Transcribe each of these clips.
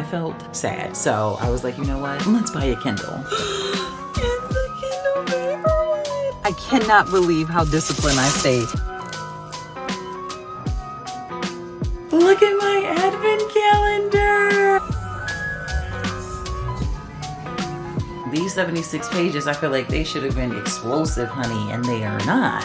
felt sad. So I was like, you know what? Let's buy a Kindle. It's the Kindle Paperwhite. I cannot believe how disciplined I stayed. Look at my advent calendar. These 76 pages, I feel like they should have been explosive, honey, and they are not.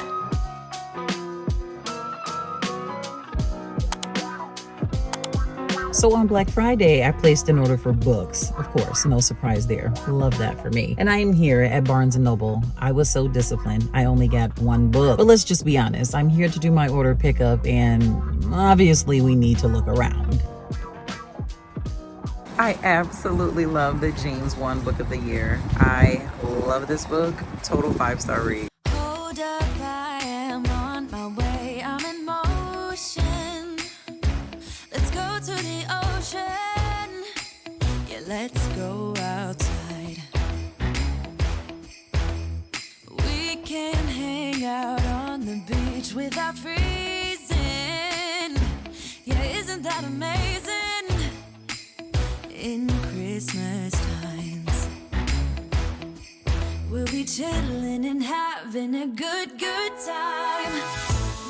So on Black Friday, I placed an order for books. Of course, no surprise there. Love that for me. And I am here at Barnes & Noble. I was so disciplined. I only got one book. But let's just be honest. I'm here to do my order pickup, and obviously we need to look around. I absolutely love the James One Book of the Year. I love this book. Total 5-star read. Hold up, I am on my way. I'm in motion. Let's go to the ocean. Yeah, let's go outside. We can hang out on the beach without freezing. Yeah, isn't that amazing? In Christmas times, we'll be chilling and having a good time.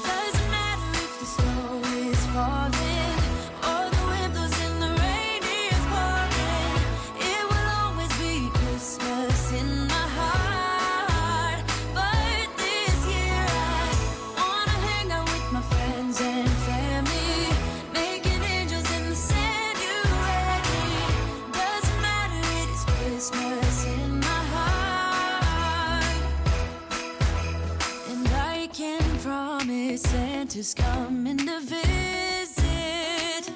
Doesn't matter if the snow is falling or the wind blows and the rain is pouring. It will always be Christmas in my heart. But this year I wanna hang out with my friends and family, making angels in the sand. You ready? Doesn't matter, it is Christmas in my heart. And I can promise Santa's coming to visit.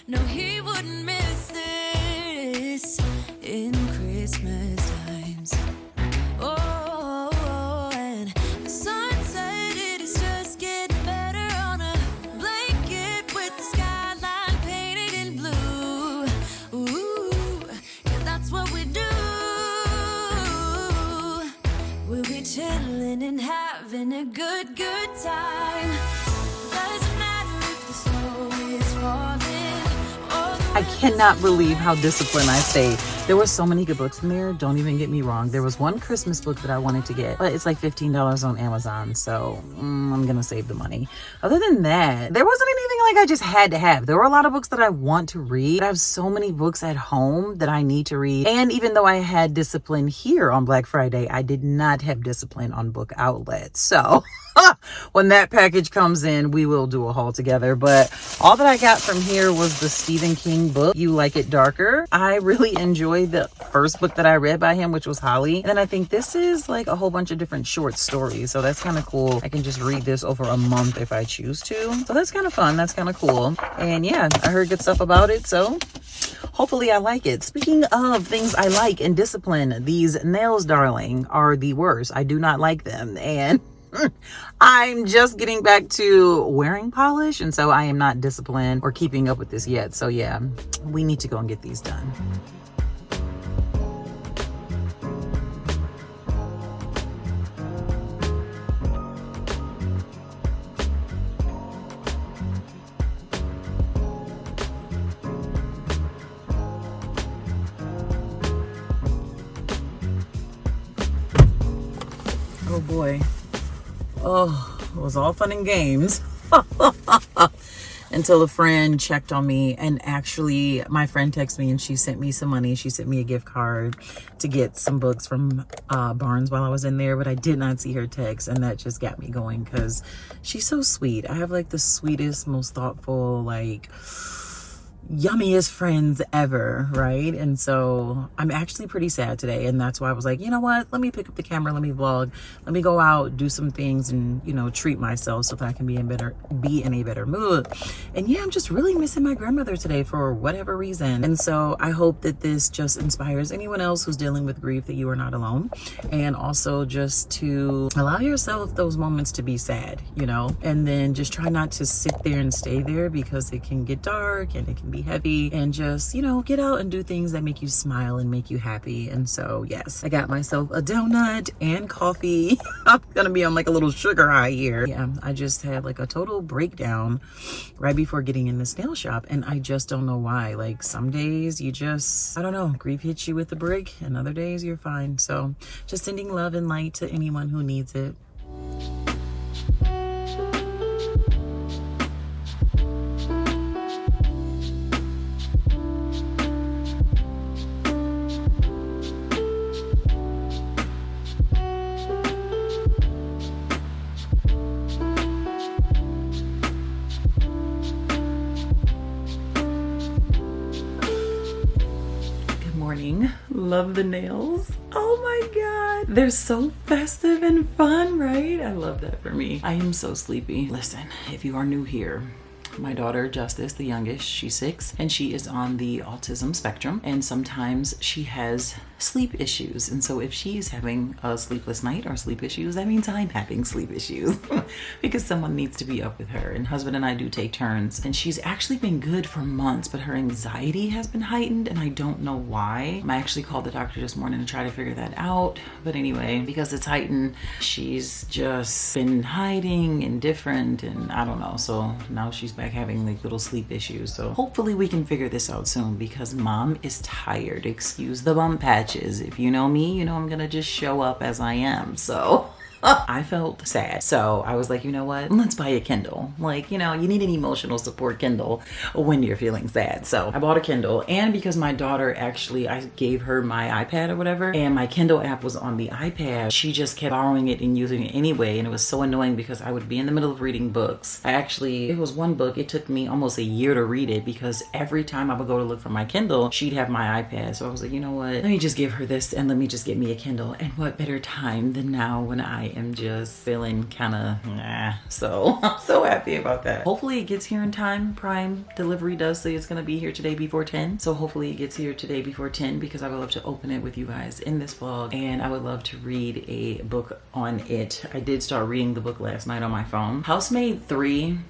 No, he wouldn't miss this in Christmas times. Oh, and the sunset, it is just getting better on a blanket with the skyline painted in blue. Ooh, yeah, that's what we do. We'll be chilling and having a good time. Doesn't matter if the snow is falling or the I cannot believe how disciplined I stayed. There were so many good books in there. Don't even get me wrong. There was one Christmas book that I wanted to get, but it's like $15 on Amazon. So I'm going to save the money. Other than that, there wasn't anything like I just had to have. There were a lot of books that I want to read. I have so many books at home that I need to read. And even though I had discipline here on Black Friday, I did not have discipline on Book Outlet. So when that package comes in, we will do a haul together. But all that I got from here was the Stephen King book, You Like It Darker. I really enjoyed the first book that I read by him, which was Holly. And then I think this is like a whole bunch of different short stories. So that's kind of cool. I can just read this over a month if I choose to. So that's kind of fun. That's kind of cool. And yeah, I heard good stuff about it. So hopefully I like it. Speaking of things I like and discipline, these nails, darling, are the worst. I do not like them. And I'm just getting back to wearing polish, and so I am not disciplined or keeping up with this yet. So yeah, we need to go and get these done. Oh boy. Oh, it was all fun and games until a friend checked on me. And actually, my friend texted me and she sent me some money. She sent me a gift card to get some books from Barnes while I was in there, but I did not see her text, and that just got me going because she's so sweet. I have like the sweetest, most thoughtful, like yummiest friends ever, right? And so I'm actually pretty sad today, and that's why I was like, you know what, let me pick up the camera, let me vlog, let me go out, do some things, and you know, treat myself so that I can be in a better mood. And yeah, I'm just really missing my grandmother today for whatever reason. And so I hope that this just inspires anyone else who's dealing with grief that you are not alone, and also just to allow yourself those moments to be sad, you know, and then just try not to sit there and stay there, because it can get dark and it can can be heavy, and just, you know, get out and do things that make you smile and make you happy. And so yes, I got myself a donut and coffee. I'm gonna be on like a little sugar high here. Yeah, I just had like a total breakdown right before getting in this nail shop, and I just don't know why. Like some days you just, I don't know, grief hits you with a brick, and other days you're fine. So just sending love and light to anyone who needs it. Love the nails. Oh my god, they're so festive and fun, right? I love that for me. I am so sleepy. Listen, if you are new here, my daughter Justice, the youngest, she's 6, and she is on the autism spectrum, and sometimes she has sleep issues. And so if she's having a sleepless night or sleep issues, that means I'm having sleep issues because someone needs to be up with her. And husband and I do take turns, and she's actually been good for months, but her anxiety has been heightened, and I don't know why. I actually called the doctor this morning to try to figure that out, but anyway, because it's heightened, she's just been hiding and different, and I don't know. So now she's back having like little sleep issues. So hopefully we can figure this out soon, because mom is tired. Excuse the bum patches. If you know me, you know I'm gonna just show up as I am. So I felt sad. So I was like, you know what? Let's buy a Kindle. Like, you know, you need an emotional support Kindle when you're feeling sad. So I bought a Kindle, and because my daughter actually, I gave her my iPad or whatever, and my Kindle app was on the iPad, she just kept borrowing it and using it anyway. And it was so annoying because I would be in the middle of reading books. It was one book, it took me almost a year to read it because every time I would go to look for my Kindle, she'd have my iPad. So I was like, you know what? Let me just give her this and let me just get me a Kindle. And what better time than now when I am just feeling kind of so I'm so happy about that. Hopefully it gets here in time. Prime delivery does say it's gonna be here today before 10, so hopefully it gets here today before 10, because I would love to open it with you guys in this vlog, and I would love to read a book on it. I did start reading the book last night on my phone. Housemaid 3,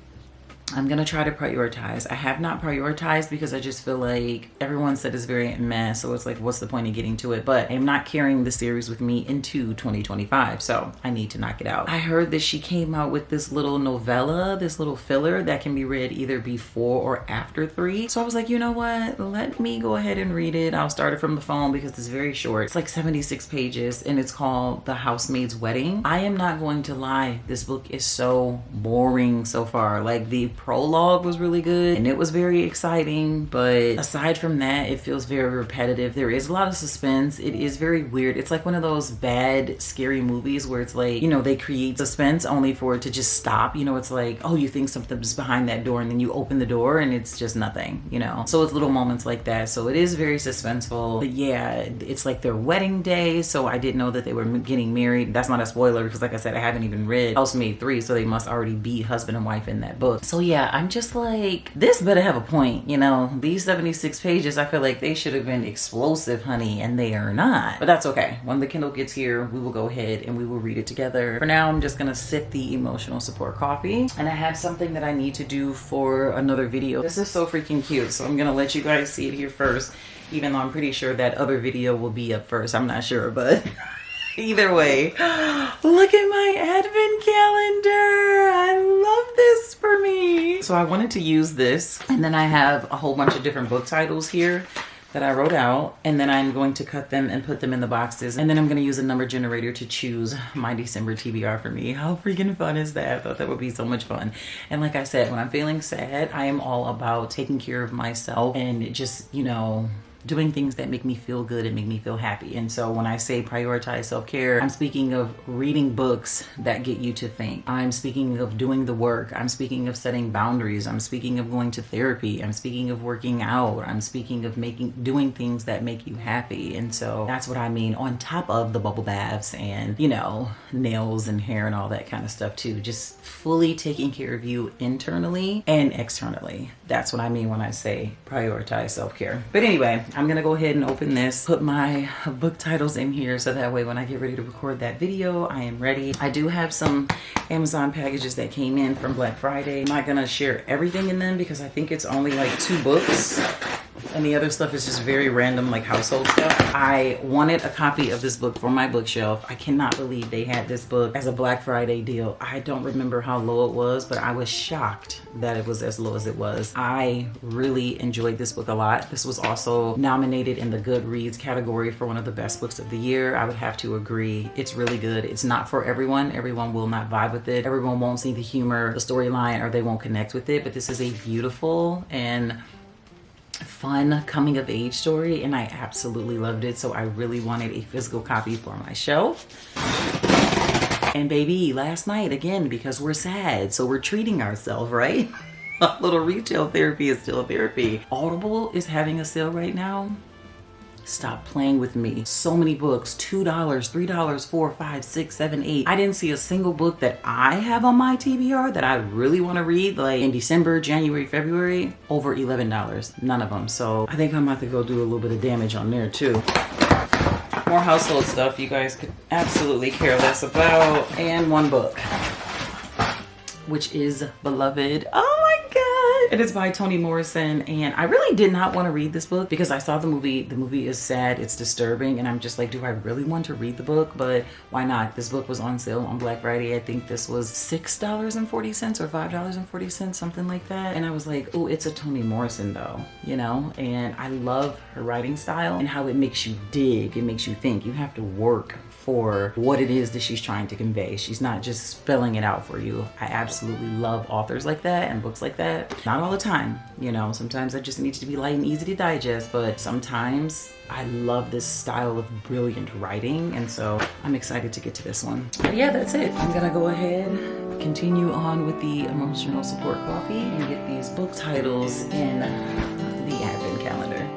I'm gonna try to prioritize. I have not prioritized because I just feel like everyone said it's very meh, so it's like, what's the point of getting to it? But I'm not carrying the series with me into 2025, so I need to knock it out. I heard that she came out with this little novella, this little filler that can be read either before or after 3. So I was like, you know what? Let me go ahead and read it. I'll start it from the phone because it's very short. It's like 76 pages, and it's called The Housemaid's Wedding. I am not going to lie, this book is so boring so far. Like, the prologue was really good and it was very exciting, but aside from that, it feels very repetitive. There is a lot of suspense. It is very weird. It's like one of those bad scary movies where it's like, you know, they create suspense only for it to just stop. You know, it's like, oh, you think something's behind that door, and then you open the door and it's just nothing, you know. So it's little moments like that. So it is very suspenseful. But yeah, it's like their wedding day, so I didn't know that they were getting married. That's not a spoiler because, like I said, I haven't even read Housemaid 3, so they must already be husband and wife in that book. So yeah, I'm just like, this better have a point, you know. These 76 pages, I feel like they should have been explosive, honey, and they are not. But that's okay. When the Kindle gets here, we will go ahead and we will read it together. For now, I'm just gonna sip the emotional support coffee, and I have something that I need to do for another video. This is so freaking cute, so I'm gonna let you guys see it here first, even though I'm pretty sure that other video will be up first. I'm not sure, but either way, look at my advent calendar. I love this for me. So I wanted to use this, and then I have a whole bunch of different book titles here that I wrote out, and then I'm going to cut them and put them in the boxes, and then I'm going to use a number generator to choose my December TBR for me. How freaking fun is that? I thought that would be so much fun. And like I said, when I'm feeling sad, I am all about taking care of myself and just, you know, doing things that make me feel good and make me feel happy. And so when I say prioritize self-care, I'm speaking of reading books that get you to think. I'm speaking of doing the work. I'm speaking of setting boundaries. I'm speaking of going to therapy. I'm speaking of working out. I'm speaking of doing things that make you happy. And so that's what I mean, on top of the bubble baths and, you know, nails and hair and all that kind of stuff too. Just fully taking care of you internally and externally. That's what I mean when I say prioritize self-care. But anyway, I'm gonna go ahead and open this, put my book titles in here so that way when I get ready to record that video, I am ready. I do have some Amazon packages that came in from Black Friday. I'm not gonna share everything in them because I think it's only like 2 books. And the other stuff is just very random, like household stuff. I wanted a copy of this book for my bookshelf. I cannot believe they had this book as a Black Friday deal. I don't remember how low it was, but I was shocked that it was as low as it was. I really enjoyed this book a lot. This was also nominated in the Goodreads category for one of the best books of the year. I would have to agree. It's really good. It's not for everyone. Everyone will not vibe with it. Everyone won't see the humor, the storyline, or they won't connect with it. But this is a beautiful and fun coming of age story, and I absolutely loved it. So I really wanted a physical copy for my shelf. And baby, last night again, because we're sad, so we're treating ourselves, right? A little retail therapy is still therapy. Audible is having a sale right now. Stop playing with me. So many books, $2, $3, $4, $5, $6, $7, $8. I didn't see a single book that I have on my TBR that I really want to read, like in December, January, February, over $11. None of them. So I think I'm about to go do a little bit of damage on there too. More household stuff you guys could absolutely care less about. And one book, which is Beloved. Oh my God. It is by Toni Morrison, and I really did not want to read this book because I saw the movie. The movie is sad, it's disturbing, and I'm just like, do I really want to read the book? But why not? This book was on sale on Black Friday. I think this was $6.40 or $5.40, something like that. And I was like, oh, it's a Toni Morrison though, you know? And I love her writing style and how it makes you dig, it makes you think. You have to work for what it is that she's trying to convey. She's not just spelling it out for you. I absolutely love authors like that and books like that. Not all the time, you know, sometimes it just needs to be light and easy to digest, but sometimes I love this style of brilliant writing, and so I'm excited to get to this one. But yeah, that's it. I'm gonna go ahead, continue on with the emotional support coffee and get these book titles in the advent calendar.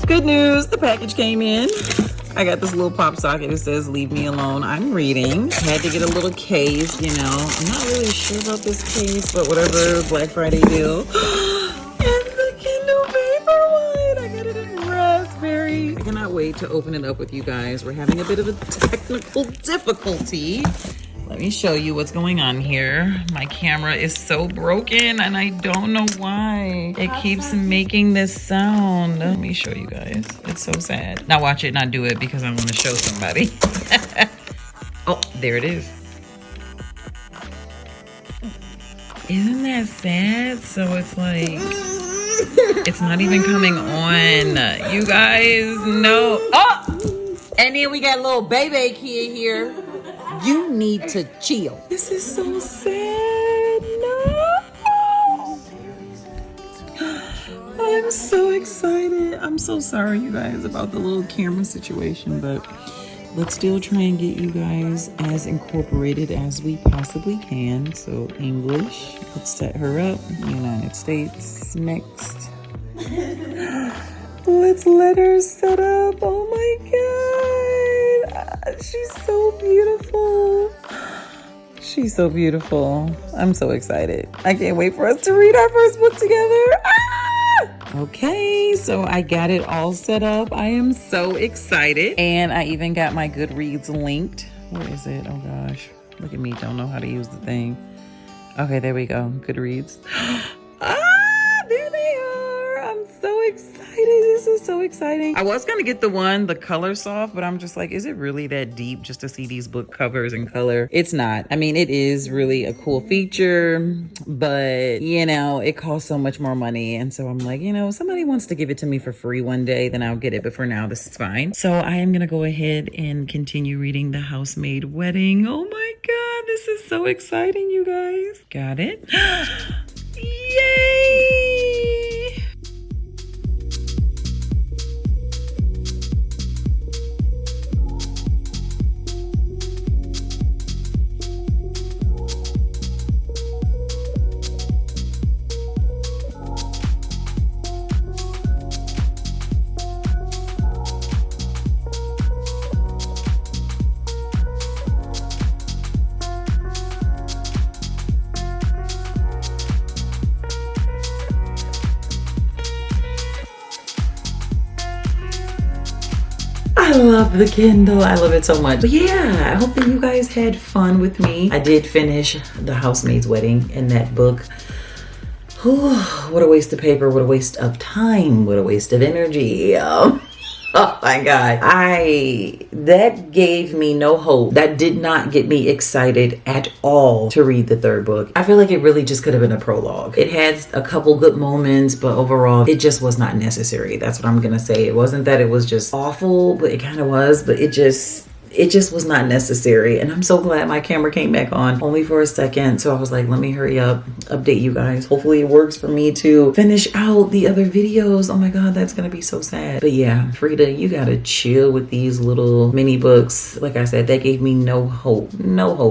Good news, the package came in. I got this little pop socket that says, leave me alone, I'm reading. Had to get a little case, you know. I'm not really sure about this case, but whatever, Black Friday deal. And the Kindle Paperwhite, I got it in raspberry. I cannot wait to open it up with you guys. We're having a bit of a technical difficulty. Let me show you what's going on here. My camera is so broken and I don't know why. It keeps making this sound. Let me show you guys. It's so sad. Now watch it, not do it because I want to show somebody. Oh, there it is. Isn't that sad? So it's like, it's not even coming on. You guys know. Oh! And then we got a little baby kid here. You need to chill. This is so sad. No. I'm so excited. I'm so sorry, you guys, about the little camera situation, but let's still try and get you guys as incorporated as we possibly can. So English, let's set her up. United States, next. Let's let her set up. Oh my God. She's so beautiful. She's so beautiful. I'm so excited. I can't wait for us to read our first book together. Ah! Okay, so I got it all set up. I am so excited. And I even got my Goodreads linked. Where is it? Oh gosh. Look at me, don't know how to use the thing. Okay, there we go. Goodreads. There they are. I'm so excited. This is so exciting. I was gonna get the color soft, but I'm just like, is it really that deep just to see these book covers in color? It's not. I mean, it is really a cool feature, but you know, it costs so much more money. And so I'm like, you know, if somebody wants to give it to me for free one day, then I'll get it. But for now, this is fine. So I am gonna go ahead and continue reading The Housemaid Wedding. Oh my God, this is so exciting, you guys. Got it. Yay! I love the Kindle. I love it so much. But yeah, I hope that you guys had fun with me. I did finish The Housemaid's Wedding, and that book, what a waste of paper, what a waste of time, what a waste of energy. Oh my God. That gave me no hope. That did not get me excited at all to read the third book. I feel like it really just could have been a prologue. It had a couple good moments, but overall, it just was not necessary. That's what I'm gonna say. It wasn't that it was just awful, but it kind of was, but it just was not necessary. And I'm so glad my camera came back on only for a second. So I was like, let me hurry up, update you guys. Hopefully it works for me to finish out the other videos. Oh my God, that's gonna be so sad. But yeah, Frida, you gotta chill with these little mini books. Like I said, that gave me no hope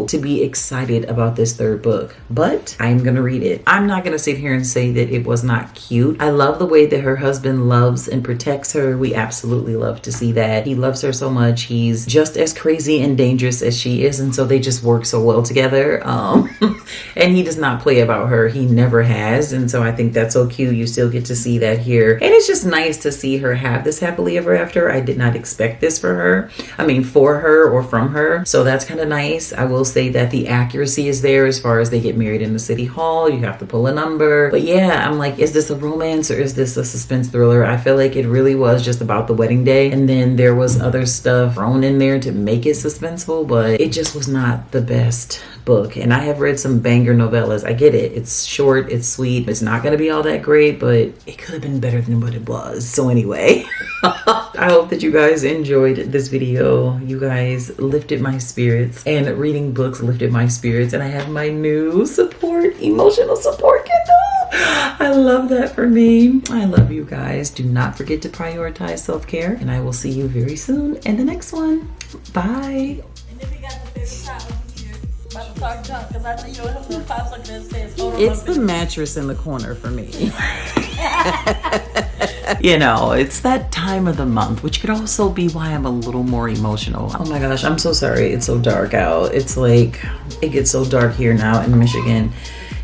to be excited about this third book. But I'm gonna read it. I'm not gonna sit here and say that it was not cute. I love the way that her husband loves and protects her. We absolutely love to see that. He loves her so much. He's just as crazy and dangerous as she is, and so they just work so well together. And he does not play about her. He never has, and so I think that's so cute. You still get to see that here, and it's just nice to see her have this happily ever after. I did not expect this for her. I mean, for her or from her, so that's kind of nice. I will say that the accuracy is there as far as they get married in the city hall. You have to pull a number, but yeah, I'm like, is this a romance or is this a suspense thriller? I feel like it really was just about the wedding day, and then there was other stuff thrown in there to make it suspenseful, but it just was not the best book. And I have read some banger novellas. I get it. It's short, it's sweet. It's not going to be all that great, but it could have been better than what it was. So anyway, I hope that you guys enjoyed this video. You guys lifted my spirits, and reading books lifted my spirits. And I have my new emotional support Kindle. I love that for me. I love you guys. Do not forget to prioritize self-care, and I will see you very soon in the next one. Bye. And then we got the favorite shot over here. About to talk junk, because I know you don't have to pop like this. It's the mattress in the corner for me. You know, it's that time of the month, which could also be why I'm a little more emotional. Oh my gosh, I'm so sorry. It's so dark out. It's like, it gets so dark here now in Michigan.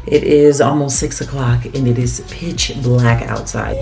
It is almost 6 o'clock and it is pitch black outside.